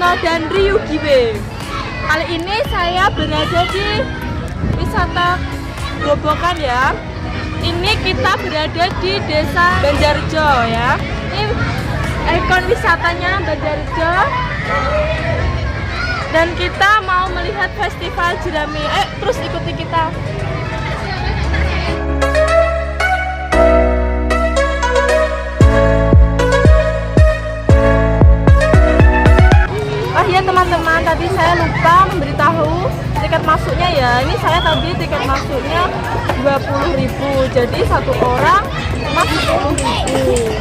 foto dan review giveaway. Kali ini saya berada di wisata Grobogan ya. Ini kita berada di Desa Banjarejo ya. Ini ikon wisatanya Banjarejo. Dan kita mau melihat festival Jerami. Terus ikuti kita. Oh iya teman-teman, tadi saya lupa memberitahu tiket masuknya ya. Ini saya tadi tiket masuknya 20.000. Jadi satu orang masuk 10.000.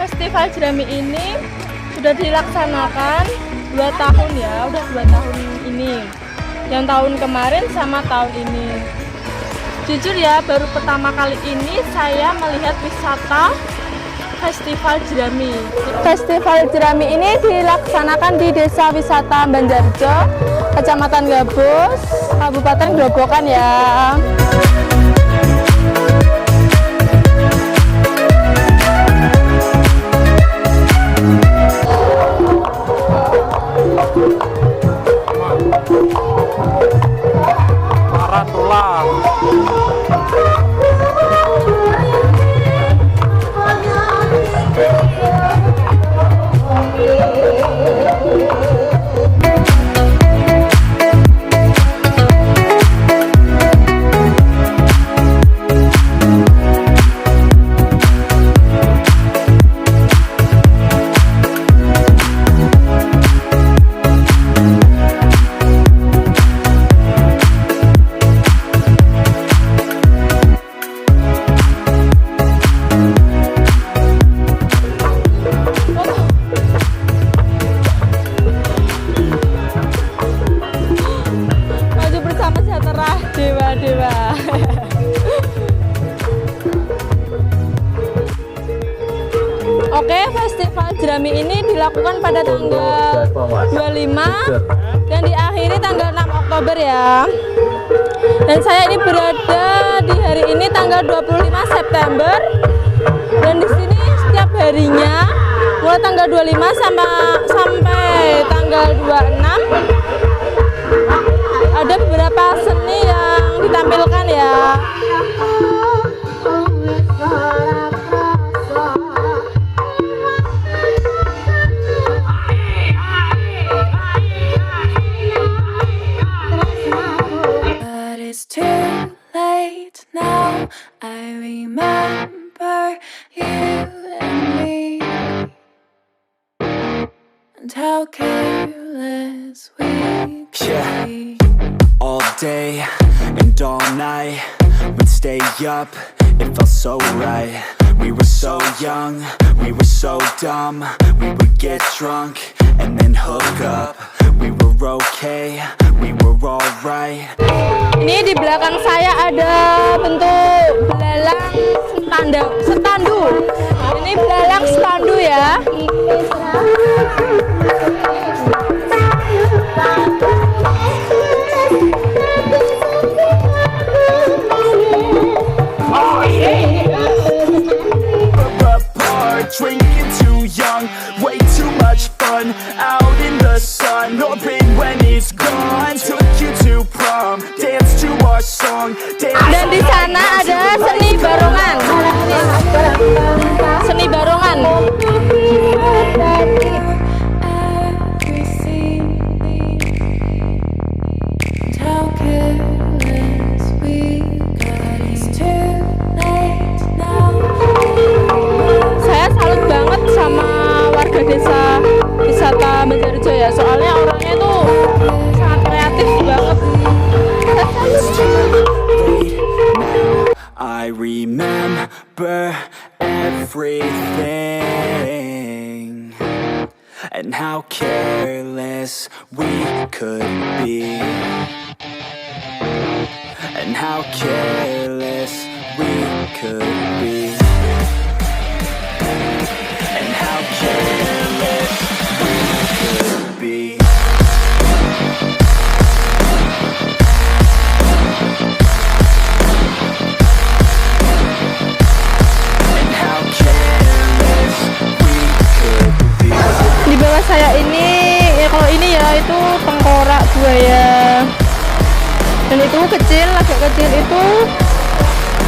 Festival Jerami ini sudah dilaksanakan 2 tahun ya, udah 2 tahun ini. Yang tahun kemarin sama tahun ini. Jujur ya, baru pertama kali ini saya melihat wisata Festival Jerami. Festival Jerami ini dilaksanakan di Desa Wisata Banjarejo, Kecamatan Gabus, Kabupaten Grobogan ya. Oke, festival Jerami ini dilakukan pada tanggal 25 dan diakhiri tanggal 6 Oktober ya. Dan saya ini berada di hari ini tanggal 25 September. Dan di sini setiap harinya mulai tanggal 25 sampai tanggal 26 ada beberapa seni yang ditampilkan ya. How careless we be. All day and all night we'd stay up, it felt so right. We were so young, we were so dumb. We would get drunk and then hook up. We were okay, we were alright. Ini di belakang saya ada bentuk belalang setandu. Ini belalang setandu ya. Drinking too young, way too much fun out in the sun, hoping when it's gone. Took you to prom, ya, soalnya orangnya tuh sangat kreatif banget. I remember everything and how careless we could be, and how careless we could be, and how careless we could be. Di bawah saya ini, ya kalau ini ya itu tengkorak buaya, dan itu kecil, agak kecil itu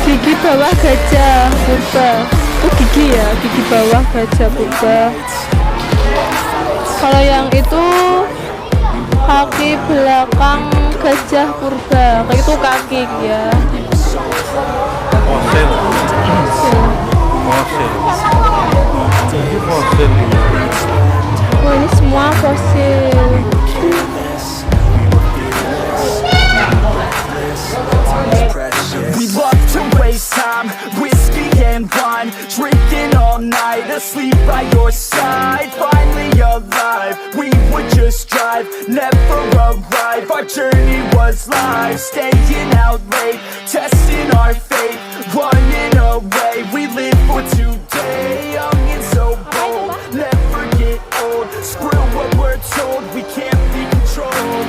gigi bawah gajah purba. Itu gigi ya, gigi bawah gajah purba. Kalau yang itu kaki belakang gajah purba, kayak itu kaki ya. Fosil. Fosil. Oh, ini semua fosil. We love to waste time, whiskey and wine, drinking all night, asleep by your side. Finally alive, we would just drive, never arrive. Our journey was life, staying out late, testing our fate, running away. We live for today, young and so bold, never get old. Screw what we're told, we can't be controlled.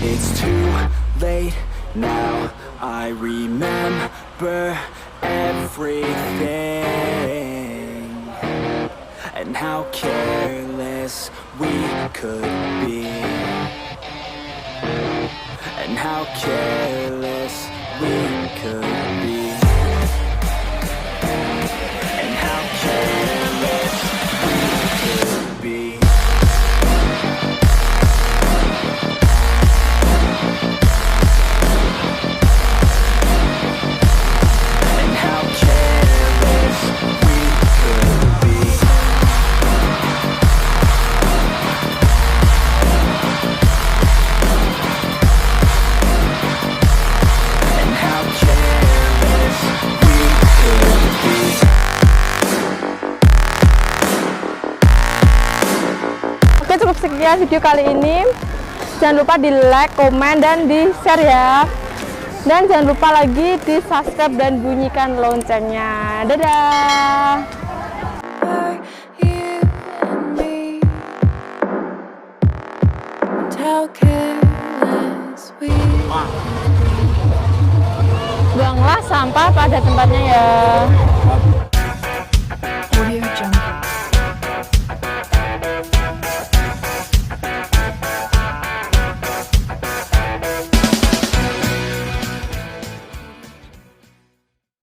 It's too late now, I remember everything and how careless we could be, and how careless we could be, and how careless we could be. Oke, cukup sekian video kali ini. Jangan lupa di like, komen, dan di share ya. Dan jangan lupa lagi di subscribe dan bunyikan loncengnya. Dadah. Buanglah sampah pada tempatnya ya.